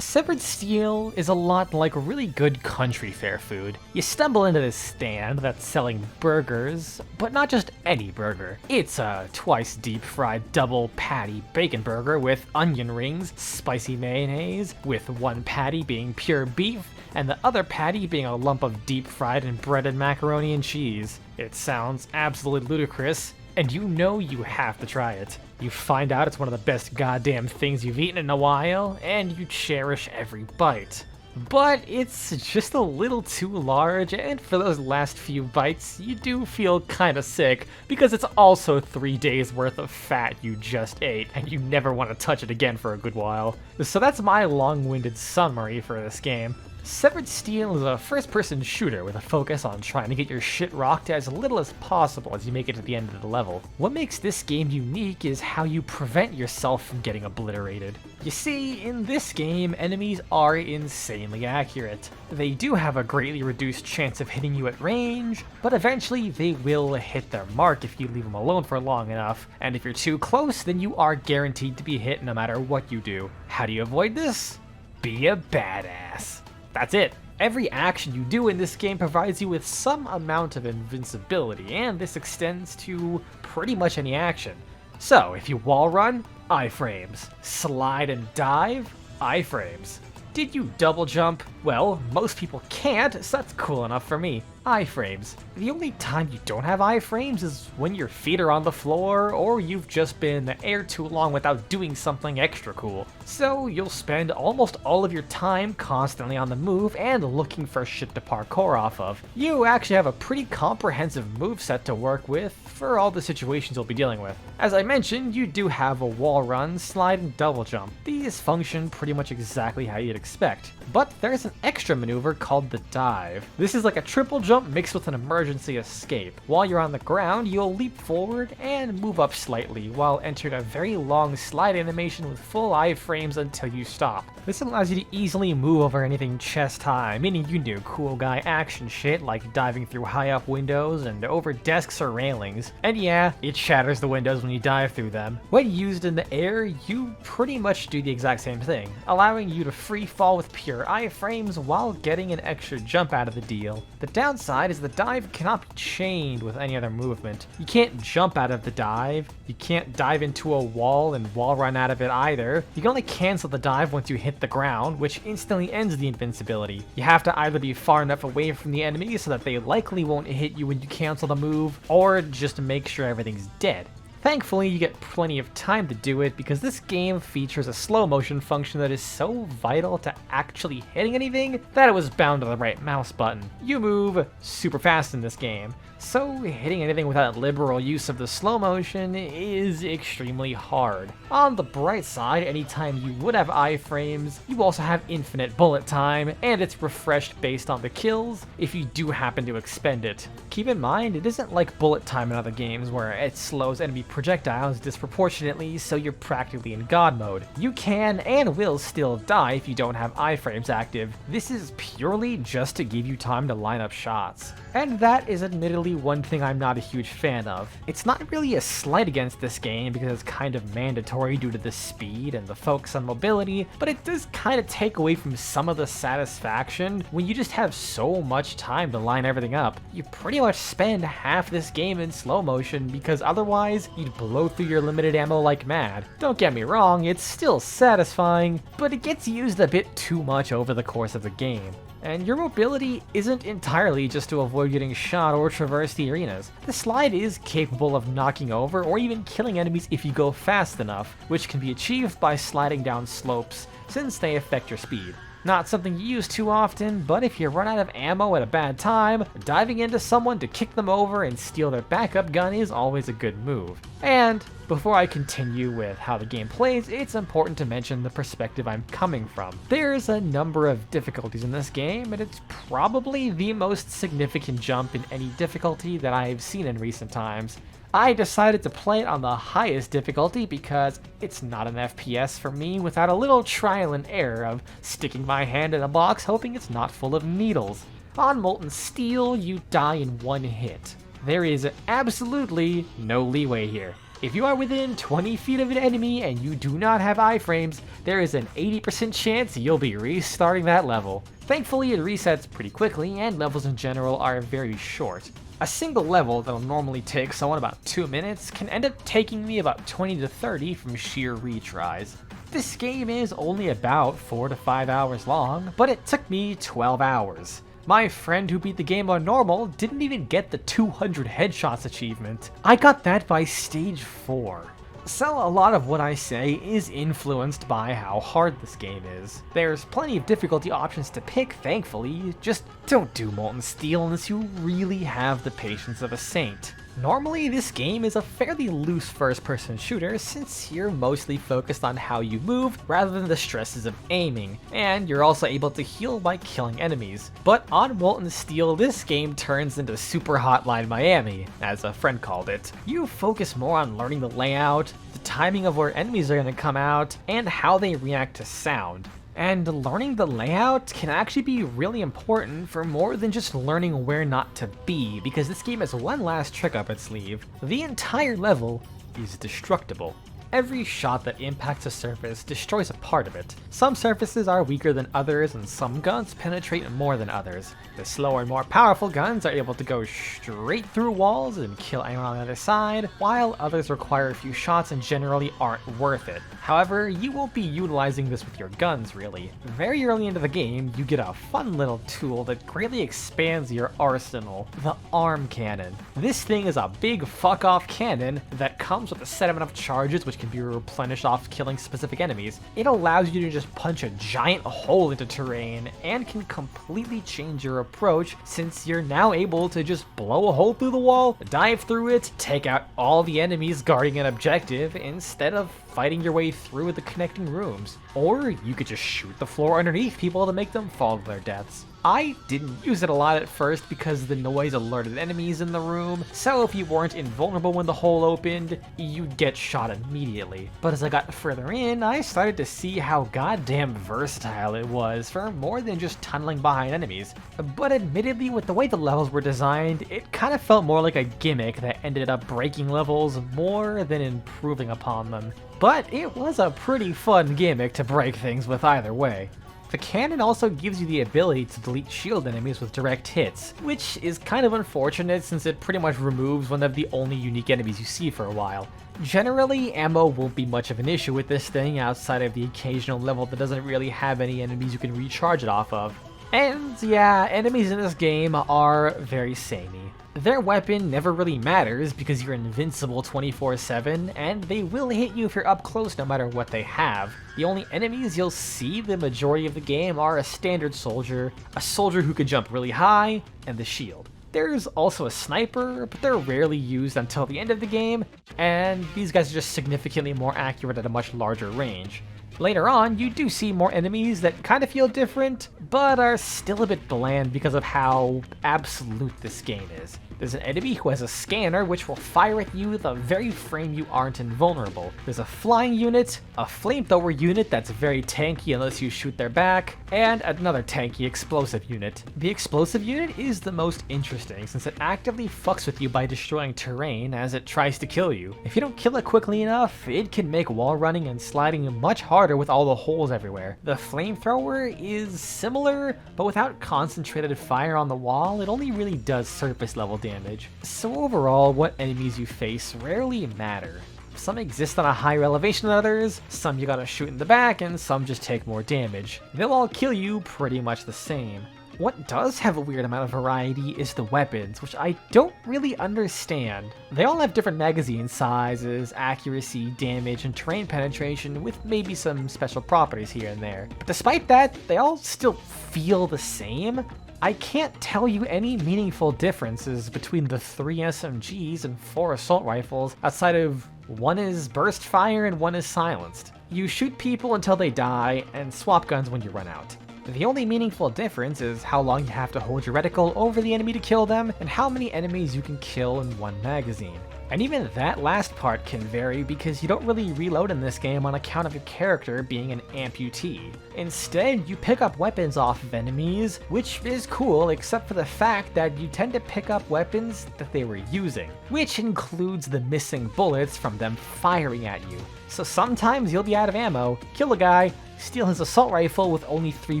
Severed Steel is a lot like really good country fare food. You stumble into this stand that's selling burgers, but not just any burger. It's a twice deep fried double patty bacon burger with onion rings, spicy mayonnaise, with one patty being pure beef, and the other patty being a lump of deep fried and breaded macaroni and cheese. It sounds absolutely ludicrous, and you know you have to try it. You find out it's one of the best goddamn things you've eaten in a while, and you cherish every bite. But it's just a little too large, and for those last few bites, you do feel kinda sick, because it's also 3 days worth of fat you just ate, and you never want to touch it again for a good while. So that's my long-winded summary for this game. Severed Steel is a first-person shooter with a focus on trying to get your shit rocked as little as possible as you make it to the end of the level. What makes this game unique is how you prevent yourself from getting obliterated. You see, in this game, enemies are insanely accurate. They do have a greatly reduced chance of hitting you at range, but eventually they will hit their mark if you leave them alone for long enough, and if you're too close, then you are guaranteed to be hit no matter what you do. How do you avoid this? Be a badass. That's it. Every action you do in this game provides you with some amount of invincibility, and this extends to pretty much any action. So, if you wall run, iframes. Slide and dive, iframes. Did you double jump? Well, most people can't, so that's cool enough for me. Iframes. The only time you don't have iframes is when your feet are on the floor, or you've just been in the air too long without doing something extra cool. So you'll spend almost all of your time constantly on the move and looking for shit to parkour off of. You actually have a pretty comprehensive moveset to work with for all the situations you'll be dealing with. As I mentioned, you do have a wall run, slide, and double jump. These function pretty much exactly how you'd expect. But there's an extra maneuver called the dive. This is like a triple jump mixed with an emergency escape. While you're on the ground, you'll leap forward and move up slightly while entering a very long slide animation with full iframes until you stop. This allows you to easily move over anything chest high, meaning you can do cool guy action shit like diving through high up windows and over desks or railings. And yeah, it shatters the windows when you dive through them. When used in the air, you pretty much do the exact same thing, allowing you to free fall with pure iframes while getting an extra jump out of the deal. The downside is the dive cannot be chained with any other movement. You can't jump out of the dive, you can't dive into a wall and wall run out of it either. You can only cancel the dive once you hit the ground, which instantly ends the invincibility. You have to either be far enough away from the enemy so that they likely won't hit you when you cancel the move, or just make sure everything's dead. Thankfully, you get plenty of time to do it because this game features a slow motion function that is so vital to actually hitting anything that it was bound to the right mouse button. You move super fast in this game, so hitting anything without liberal use of the slow motion is extremely hard. On the bright side, anytime you would have iframes, you also have infinite bullet time, and it's refreshed based on the kills if you do happen to expend it. Keep in mind, it isn't like bullet time in other games where it slows enemy projectiles disproportionately, so you're practically in god mode. You can and will still die if you don't have iframes active. This is purely just to give you time to line up shots. And that is admittedly one thing I'm not a huge fan of. It's not really a slight against this game because it's kind of mandatory due to the speed and the focus on mobility, but it does kind of take away from some of the satisfaction when you just have so much time to line everything up. You pretty much spend half this game in slow motion because otherwise you'd blow through your limited ammo like mad. Don't get me wrong, it's still satisfying, but it gets used a bit too much over the course of the game. And your mobility isn't entirely just to avoid getting shot or traverse the arenas. The slide is capable of knocking over or even killing enemies if you go fast enough, which can be achieved by sliding down slopes, since they affect your speed. Not something you use too often, but if you run out of ammo at a bad time, diving into someone to kick them over and steal their backup gun is always a good move. And before I continue with how the game plays, it's important to mention the perspective I'm coming from. There's a number of difficulties in this game, and it's probably the most significant jump in any difficulty that I've seen in recent times. I decided to play it on the highest difficulty because it's not an FPS for me without a little trial and error of sticking my hand in a box hoping it's not full of needles. On Molten Steel, you die in one hit. There is absolutely no leeway here. If you are within 20 feet of an enemy and you do not have iframes, there is an 80% chance you'll be restarting that level. Thankfully, it resets pretty quickly, and levels in general are very short. A single level that'll normally take someone about 2 minutes can end up taking me about 20 to 30 from sheer retries. This game is only about 4 to 5 hours long, but it took me 12 hours. My friend who beat the game on normal didn't even get the 200 headshots achievement. I got that by stage 4. So a lot of what I say is influenced by how hard this game is. There's plenty of difficulty options to pick, thankfully, just don't do Molten Steel unless you really have the patience of a saint. Normally, this game is a fairly loose first-person shooter since you're mostly focused on how you move rather than the stresses of aiming, and you're also able to heal by killing enemies. But on Molten Steel, this game turns into Super Hotline Miami, as a friend called it. You focus more on learning the layout, the timing of where enemies are going to come out, and how they react to sound. And learning the layout can actually be really important for more than just learning where not to be, because this game has one last trick up its sleeve. The entire level is destructible. Every shot that impacts a surface destroys a part of it. Some surfaces are weaker than others, and some guns penetrate more than others. The slower and more powerful guns are able to go straight through walls and kill anyone on the other side, while others require a few shots and generally aren't worth it. However, you won't be utilizing this with your guns, really. Very early into the game, you get a fun little tool that greatly expands your arsenal, the arm cannon. This thing is a big fuck-off cannon that comes with a set amount of charges which can be replenished off killing specific enemies. It allows you to just punch a giant hole into terrain and can completely change your approach since you're now able to just blow a hole through the wall, dive through it, take out all the enemies guarding an objective instead of fighting your way through the connecting rooms. Or you could just shoot the floor underneath people to make them fall to their deaths. I didn't use it a lot at first because the noise alerted enemies in the room, so if you weren't invulnerable when the hole opened, you'd get shot immediately. But as I got further in, I started to see how goddamn versatile it was for more than just tunneling behind enemies. But admittedly, with the way the levels were designed, it kind of felt more like a gimmick that ended up breaking levels more than improving upon them. But it was a pretty fun gimmick to break things with either way. The cannon also gives you the ability to delete shield enemies with direct hits, which is kind of unfortunate since it pretty much removes one of the only unique enemies you see for a while. Generally, ammo won't be much of an issue with this thing outside of the occasional level that doesn't really have any enemies you can recharge it off of. And yeah, enemies in this game are very samey. Their weapon never really matters because you're invincible 24/7, and they will hit you if you're up close no matter what they have. The only enemies you'll see the majority of the game are a standard soldier, a soldier who can jump really high, and the shield. There's also a sniper, but they're rarely used until the end of the game, and these guys are just significantly more accurate at a much larger range. Later on, you do see more enemies that kind of feel different, but are still a bit bland because of how absolute this game is. There's an enemy who has a scanner which will fire at you the very frame you aren't invulnerable. There's a flying unit, a flamethrower unit that's very tanky unless you shoot their back, and another tanky explosive unit. The explosive unit is the most interesting since it actively fucks with you by destroying terrain as it tries to kill you. If you don't kill it quickly enough, it can make wall running and sliding much harder with all the holes everywhere. The flamethrower is similar, but without concentrated fire on the wall, it only really does surface level damage. So overall, what enemies you face rarely matter. Some exist on a higher elevation than others, some you gotta shoot in the back, and some just take more damage. They'll all kill you pretty much the same. What does have a weird amount of variety is the weapons, which I don't really understand. They all have different magazine sizes, accuracy, damage, and terrain penetration, with maybe some special properties here and there. But despite that, they all still feel the same. I can't tell you any meaningful differences between the 3 SMGs and 4 assault rifles outside of one is burst fire and one is silenced. You shoot people until they die and swap guns when you run out. The only meaningful difference is how long you have to hold your reticle over the enemy to kill them, and how many enemies you can kill in one magazine. And even that last part can vary because you don't really reload in this game on account of your character being an amputee. Instead, you pick up weapons off of enemies, which is cool except for the fact that you tend to pick up weapons that they were using, which includes the missing bullets from them firing at you. So sometimes you'll be out of ammo, kill a guy, steal his assault rifle with only 3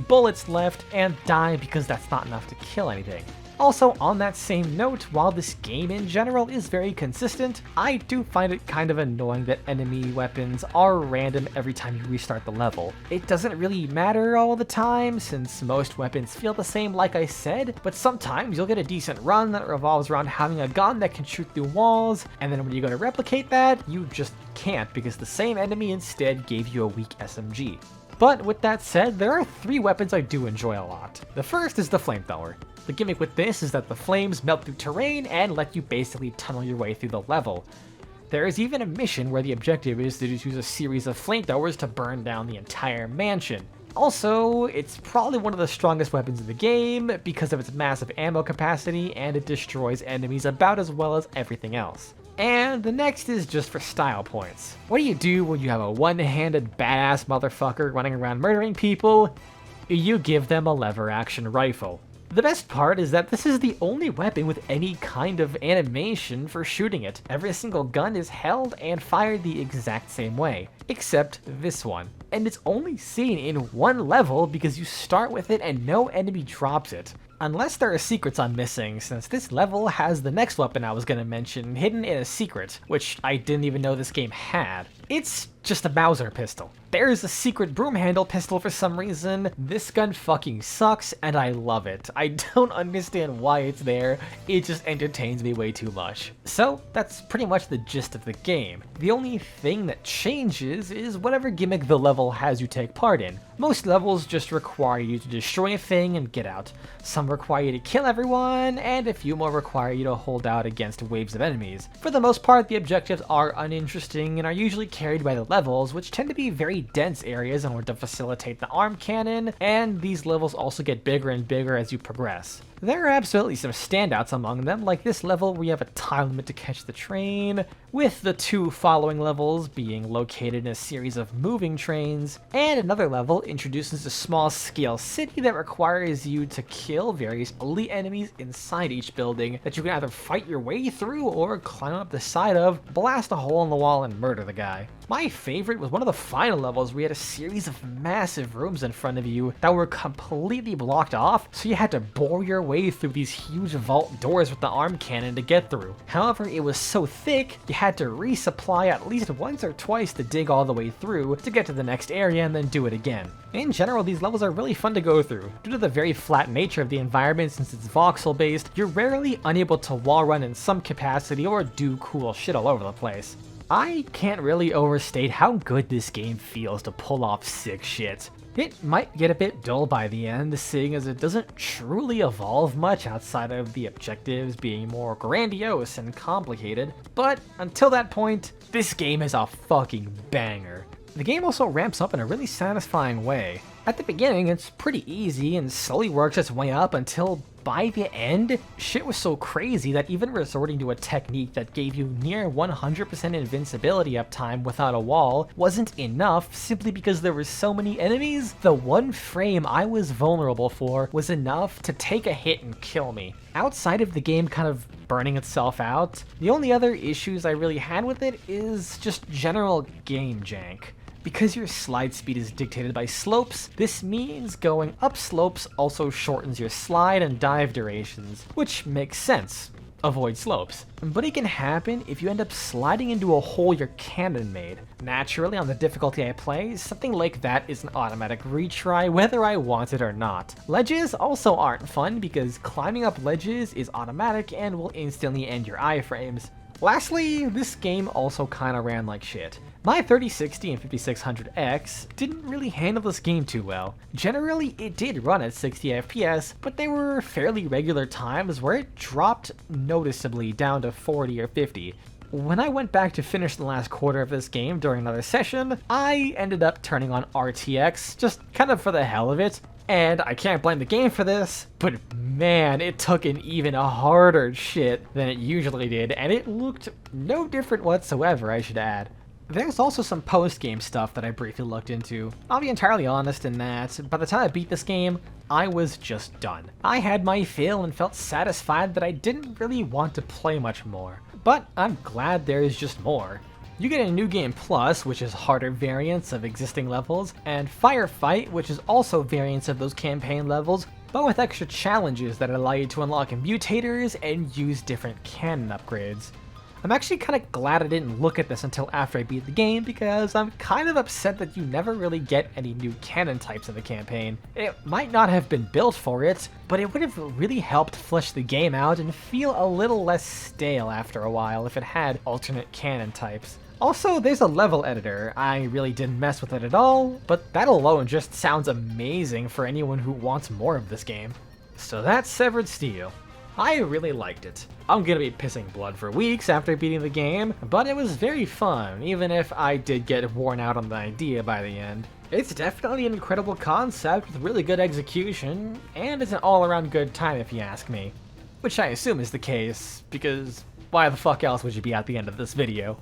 bullets left, and die because that's not enough to kill anything. Also, on that same note, while this game in general is very consistent, I do find it kind of annoying that enemy weapons are random every time you restart the level. It doesn't really matter all the time, since most weapons feel the same like I said, but sometimes you'll get a decent run that revolves around having a gun that can shoot through walls, and then when you go to replicate that, you just can't because the same enemy instead gave you a weak SMG. But with that said, there are 3 weapons I do enjoy a lot. The first is the flamethrower. The gimmick with this is that the flames melt through terrain and let you basically tunnel your way through the level. There is even a mission where the objective is to just use a series of flamethrowers to burn down the entire mansion. Also, it's probably one of the strongest weapons in the game because of its massive ammo capacity, and it destroys enemies about as well as everything else. And the next is just for style points. What do you do when you have a one-handed badass motherfucker running around murdering people? You give them a lever action rifle. The best part is that this is the only weapon with any kind of animation for shooting it. Every single gun is held and fired the exact same way, except this one. And it's only seen in one level because you start with it and no enemy drops it. Unless there are secrets I'm missing, since this level has the next weapon I was gonna mention hidden in a secret, which I didn't even know this game had. It's just a Mauser pistol. There's a secret broom handle pistol for some reason. This gun fucking sucks and I love it. I don't understand why it's there, it just entertains me way too much. So that's pretty much the gist of the game. The only thing that changes is whatever gimmick the level has you take part in. Most levels just require you to destroy a thing and get out. Some require you to kill everyone, and a few more require you to hold out against waves of enemies. For the most part, the objectives are uninteresting and are usually carried by the levels, which tend to be very dense areas in order to facilitate the arm cannon, and these levels also get bigger and bigger as you progress. There are absolutely some standouts among them, like this level where you have a time limit to catch the train, with the 2 following levels being located in a series of moving trains, and another level introduces a small-scale city that requires you to kill various elite enemies inside each building that you can either fight your way through or climb up the side of, blast a hole in the wall, and murder the guy. My favorite was one of the final levels where you had a series of massive rooms in front of you that were completely blocked off, so you had to bore your way through these huge vault doors with the arm cannon to get through. However, it was so thick, you had to resupply at least once or twice to dig all the way through to get to the next area and then do it again. In general, these levels are really fun to go through. Due to the very flat nature of the environment, since it's voxel based, you're rarely unable to wall run in some capacity or do cool shit all over the place. I can't really overstate how good this game feels to pull off sick shit. It might get a bit dull by the end, seeing as it doesn't truly evolve much outside of the objectives being more grandiose and complicated, but until that point, this game is a fucking banger. The game also ramps up in a really satisfying way. At the beginning, it's pretty easy and slowly works its way up until by the end, shit was so crazy that even resorting to a technique that gave you near 100% invincibility uptime without a wall wasn't enough simply because there were so many enemies. The one frame I was vulnerable for was enough to take a hit and kill me. Outside of the game kind of burning itself out, the only other issues I really had with it is just general game jank. Because your slide speed is dictated by slopes, this means going up slopes also shortens your slide and dive durations, which makes sense. Avoid slopes. But it can happen if you end up sliding into a hole your cannon made. Naturally, on the difficulty I play, something like that is an automatic retry whether I want it or not. Ledges also aren't fun because climbing up ledges is automatic and will instantly end your iframes. Lastly, this game also kinda ran like shit. My 3060 and 5600X didn't really handle this game too well. Generally, it did run at 60 FPS, but there were fairly regular times where it dropped noticeably down to 40 or 50. When I went back to finish the last quarter of this game during another session, I ended up turning on RTX, just kind of for the hell of it. And I can't blame the game for this, but man, it took an even harder shit than it usually did, and it looked no different whatsoever, I should add. There's also some post-game stuff that I briefly looked into. I'll be entirely honest in that, by the time I beat this game, I was just done. I had my fill and felt satisfied that I didn't really want to play much more. But I'm glad there is just more. You get a New Game Plus, which is harder variants of existing levels, and Firefight, which is also variants of those campaign levels, but with extra challenges that allow you to unlock mutators and use different cannon upgrades. I'm actually kind of glad I didn't look at this until after I beat the game, because I'm kind of upset that you never really get any new cannon types in the campaign. It might not have been built for it, but it would have really helped flesh the game out and feel a little less stale after a while if it had alternate cannon types. Also, there's a level editor. I really didn't mess with it at all, but that alone just sounds amazing for anyone who wants more of this game. So that's Severed Steel. I really liked it. I'm gonna be pissing blood for weeks after beating the game, but it was very fun, even if I did get worn out on the idea by the end. It's definitely an incredible concept with really good execution, and it's an all-around good time if you ask me. Which I assume is the case, because why the fuck else would you be at the end of this video?